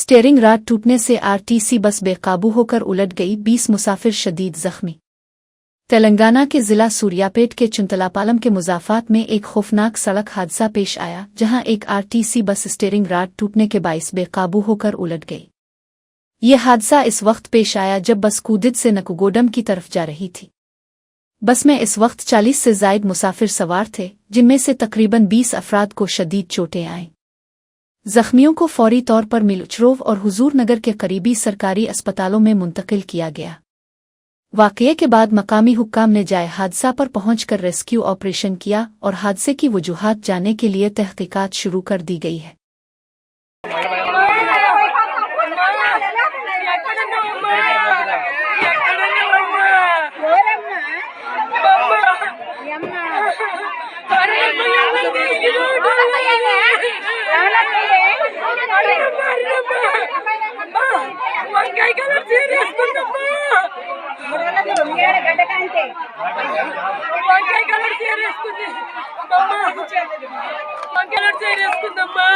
Steering rod टूटने से RTC bus बेकाबू होकर उलट गई, 20 मुसाफिर शदीद जख्मी। तेलंगाना के जिला सूर्यापेट के चुंतलापालम के मुजाफात में एक खौफनाक सड़क हादसा पेश आया, जहां एक आरटीसी बस स्टीयरिंग रॉड टूटने के बाइस बेकाबू होकर उलट गई। ये हादसा इस वक्त पेश आया जब बस कूदित से नकुगोडम की तरफ जा रही थी। बस में इस वक्त 40 से जायद मुसाफिर सवार थे, जिनमें से तकरीबन 20 अफराद को शदीद चोटें आईं। जख्मियों को फौरी तौर पर मिलचरोव और हुजूर नगर के करीबी सरकारी अस्पतालों में मुंतकिल किया गया। वाक़ये के बाद मकामी हुक्काम ने जाए हादसा पर पहुंचकर रेस्क्यू ऑपरेशन किया और हादसे की वजूहात जानने के लिए तहकीकात शुरू कर दी गई है। వంకాయ కలర్ చీర వేసుకుందమ్మా వంకాయ కలర్ చీర వేసుకుందమ్మా